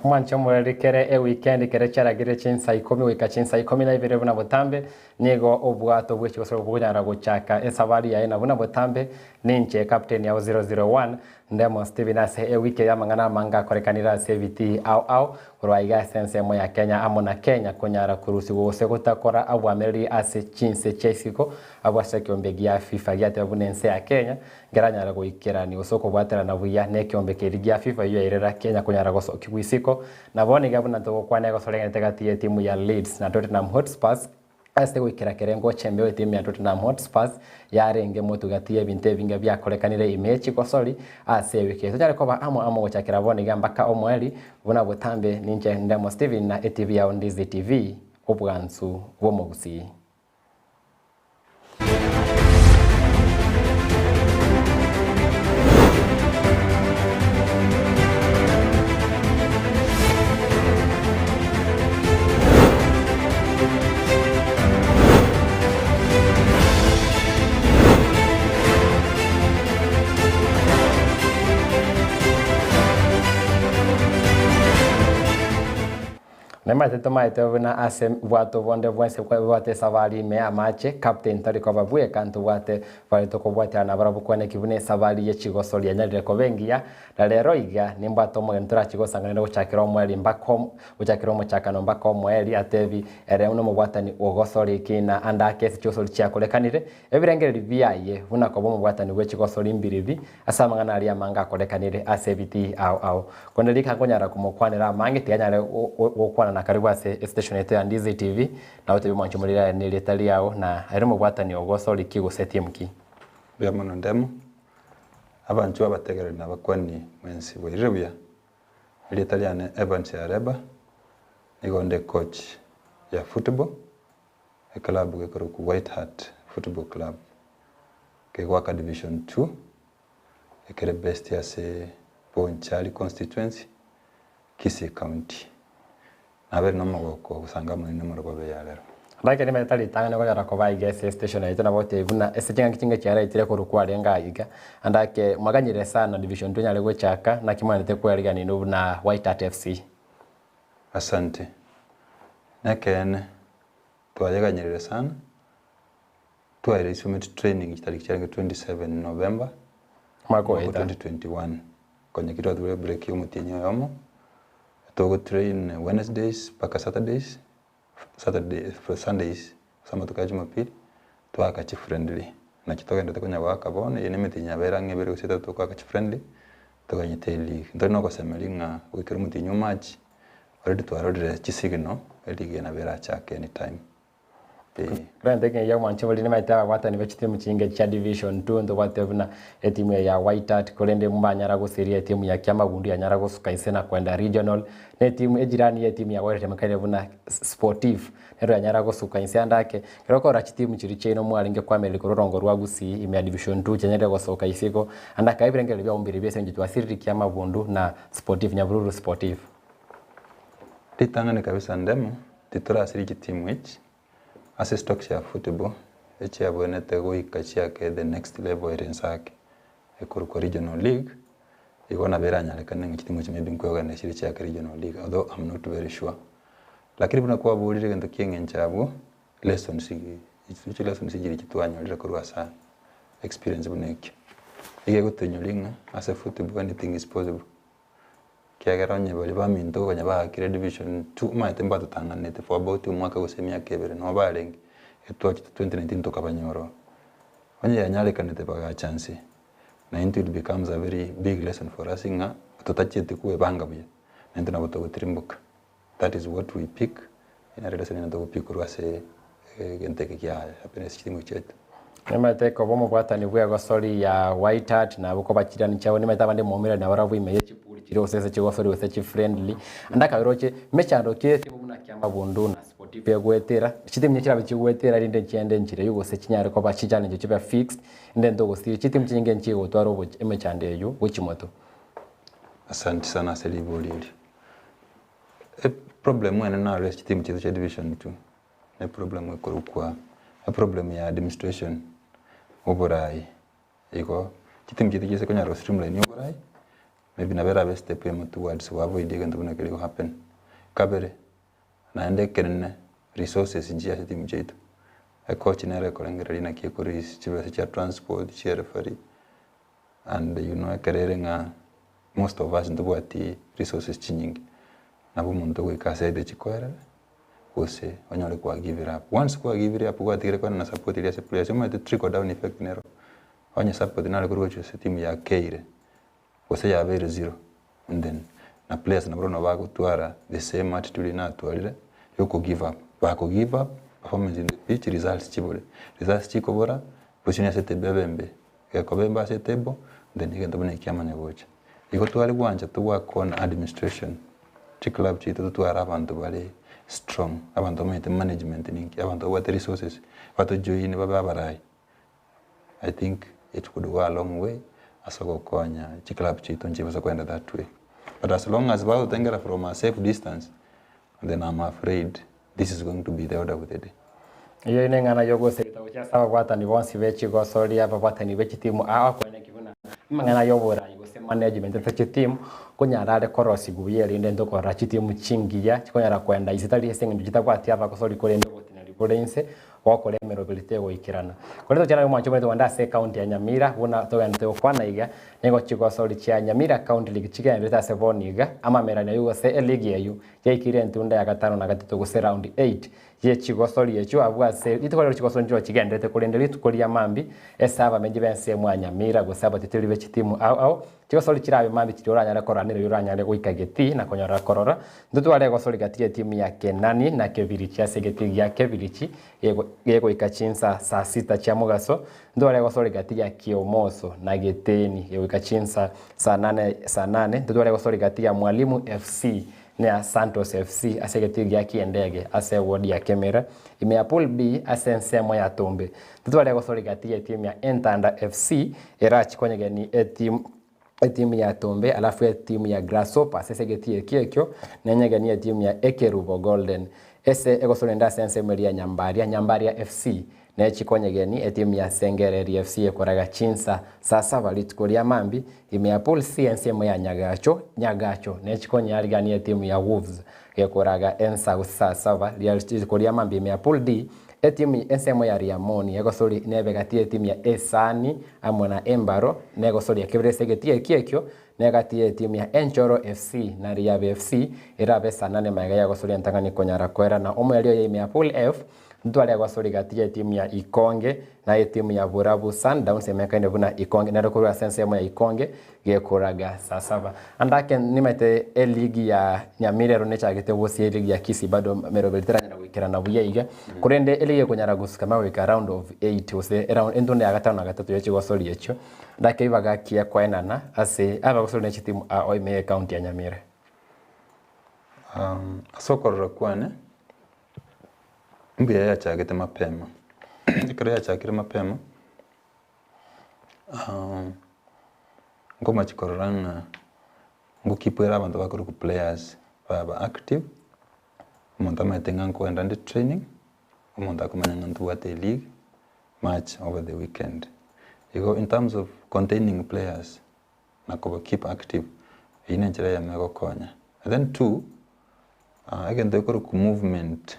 Mwancho mwerekere weekend kere charagire chinsa 10 wika chinsa 12 buna butambe nigo obwato bw'ekigo so bwonyara guchaka esabari yae na buna butambe ninche captain ya 001 Ndemo Steven ase wiki ya mangana manga korekanira CVT au rwaiga sense mo ya Kenya amona Kenya konyara kurusi wose gutakora abwameri ase chinse chesiko abwase kiombegi ya FIFA yate bunense ya Kenya geranyara guikira ni usoko bwatera na buya ne kiombeki ya FIFA yo irera Kenya konyara gosoki gwisiko na boni gabuna to kwane gosolengete gati timu ya Leeds na Tottenham Hotspurs ase gwikira kerengo chembe timu ya Tottenham Hotspurs yarenge motugatie binte binga byakorekanire imechi kosori ase wiki tujare koba amo gochakira boni gambaka omweli buna butambe ninje Ndemo Steven na ATV ya Ndizi TV obwansu womogusi. Nema tetomaite obuna ase bwato bonde bwense kwa bwate savari me amache captain tari kwa babuye kantu bwate bali toko bwate ana barabu kwane kibune savari ye chigosoli ya nyarire ko bengiya na rero iga nimbwato mo ntura chigosanganira guchakira omweli mbakom guchakira omuchakano mbako omweli atevi ere uno mubwatani ogosoli kina anda kesi chosoli chiakolekanire ebirengeri biyaye buna ko bomubwatani bwe chigosoli mbiribi asamangana ali amanga akolekanire ase biti au kondelika konyara kumukwanira amange tianyare okwana na karibu ase station yetu ya Ndizi TV na wote bimwanchumulira ni letali yao na arimo bwatani ogosoli kigo setimki bya muno Ndemo abantu abategere nabakwani mwensi bwiribuya letali ane Evans Areba nigonde coach ya football e club ke ku Whiteheart Football Club ke waka division 2 e kere best ya se Ponchali constituency Kisii County nabe no mogoko usanga munene murugobe yarero like ni metali tanga ko yara ko bai gas station ito na bote buna esetinga kitinga cyara itire ko rukware ngayiga andake maganyire sana division 2 nyale gwechaka na kimwanete ko yariga ni na Whiteheart FC. Asante nakene twayeganyire sana twayire summit training kitariki 27 November mwaka 2021 kwenye kitu atule break yo mutinyo yomo to train Wednesdays paka Saturdays for Sundays sama tukaje mapili twakachi friendly na kitoka ndete kwenye waka bone yene mitinya bera ngebere usita twakachi friendly tukanyiteli ndino ko semelinga wikiri mutinyo match already twarode chisigno elige na bera chake anytime Grande ke ya mwancholi ni maita wata ni bechite muchinge cha division 2 ndo watebuna timu ya Whiteheart kolende mbanyara go serie timu ya Kyamagundu ya nyarago sukaisena kwenda regional ne timu ejirani ya timu ya Warete makale buna sportive nero ya nyarago sukaisena ndake kiroko ra timu chiri cheno mwalinge kwa meli korongo rwagusi ime ya division 2 chenyere go sukaisiko andaka ibirengere bya umbiri bese nje twasiri Kyamagundu na sportive Nyaburu sportive titangane kabisa Ndemo titura asiri timu hichi as a stock ya football eche abonete go ikachia ke the next level irensake ekuruko regional league igona beranya lekane ngitimu chime binko ga neshiri cha regional league although I'm not very sure lakini buna kwa bulire ngento kienge nchabo lessons ichi lessons ijiri kitwanyo lire kurwa sa experience buneki ige gutenyolinga as a football anything is possible kiageronye bali baminto kanya ba kire division 2 maite mbato tanganete for about umwaka gusemia kebere no barengi etwa 2019 tokabanyoro onye yanyale kanete baga chance na it becomes a very big lesson for us inga tutachete kuwe banga buye nende na boto gutrimbuka that is what we pick in a relation na to pick urwase gente kia happiness kitingo chetu Nemate ko bomo bwatani bwa gosoli ya Whiteheart na buko bakirani cyawo nemata bande momera na baravu imeye chipuri kiri osese chigosoli wese chi friendly andaka biroche mechando kese bumuna Kyamabundu na sportive yegwetera chitimye kirabe chigwetera rinde cyende nkire yugose kinyare ko bakijane nje kiba fixed ndendo gosiri chitimye kinge nkigo twaro bo emechande yo wikimoto. Asante sana selibulili problem wena na rest chitimye chitu cha division 2 ne problem wekorukwa problem ya administration oborai iko chitimye chitu kese konya streamline oborai maybe na vera step emo towards wa avoid egento buna kiri happen kabere naende kenene resources njia team jetu a coach na rekorengera rina kikuris chibese cha transport cha referee and you know karerenga most of us ndubwati resources chinyingi nabo muntu wikasede chikwera ose onyore kwa give it up once kwa give it up kwa tigere kwa na support ile se players mo trickle down effect nero onye support na rekuru cho team ya keire ose ya very zero and then na players na brono bago twara the same attitude na twalire yoko give up bako give up performance in the pitch results chibole results chikobora position ya sete bebembe yako bemba setebo then igenda bone kyamanya bocha iko twali gwanja tuwa con administration club chito twara abantu bale strong abantu mete management ninki abantu what resources watu join baba barai I think it could go a long way asoko konya club chito nchibaza kwenda that way but as long as bao tengera from a safe distance then I'm afraid this is going to be the order of the day. Iyo inengana yogo sekita ucha sawa watani bonsi vechi go sorry aba watani vechi timu awa kwene kivuna mangana yobora igose management vechi timu kunyarare korosi gubiyeri ndendo kora timu chingiya konyara kwenda isitali esenga njita kwati aba kosori kole ndo gotinari bolense wako lemero bilite go ikirana koleto cyana yo mwancho mwendo wanda se county ya Nyamira una to yande okwana iga nego chigo sori cha Nyamira county league chika ndeta se boniga ama merana yugo se league yeyu yekire ntunda ya gatano na gatatu go se round 8 ye chigosori yecho abwase itukolero chigosori njo chigendete kulendele tukolia mambi esaba menje bense mwanya mira gusaba titiri be chitimu au chigosori chirabe mambi chitoranya rekora nire yuranya le guikageti na konyora korora ndutu wale gosori gatie timu ya Kenani na Kebirichi asegeti ya Kebirichi yego ikachinsa saa 6 cha mugaso ndu wale gosori gatia Kiomoso na Geteni yego ikachinsa saa 8 ndu wale gosori gatia Mwalimu FC na Santos FC asegeti ya Kiendege ase ward ya Kemera imea pool B asensemo ya Tombe tutwale gosori gatie timu ya Entanda FC erachi konyege ni timu ya Tombe alafu timu ya Grasshopper asegeti kiekyo nenyege ni timu ya Ekerubo Golden ese egosori nda sensemo ya Nyambaria FC na chikonyege ni timu ya Sengereri FC ekoraga chinsa sasa valitukolia mambi imea pool C ensemo ya Nyagacho na chikonye aligania timu ya Wolves ekoraga ensa sasa valitukolia mambi imea pool D timu ensemo ya Riamoni egosori nebegatie timu ya Esani amona Embaro negosori yakebresegetie kiekyo negatie timu ya Enchoro FC na Riabe FC irabe sanane magaya gosori ntangani konyara kwera na omo yalio ya imea pool F ntwale gosori gatie timu ya Ikonge na timu ya Burabu Sundowns emeka buna Ikonge na rekuru sensemo ya Ikonge gekoraga sasaba andake nimete league ya Nyamira ronecha gete wosi league ya Kisi bado merobelitera na wikirana buyiga kurende league kunyara gusukama wika round of 8 wose around endone ya gatano na gatatu yechi gosori yecho ndake ibaga kia kwaenana ase aba gosori nechi timu a oime county ya Nyamira asokorora kwane mbia ya chagete mapema ikare ya chagete mapema ngoma chikororana ngukipwera abantu bakuru ku players baba active umuntu amatenga nkwenda ndi training umuntu akumanya ntu wa the league match over the weekend in terms of containing players na ko keep active ine njira ya mego konya and then two again the ku movement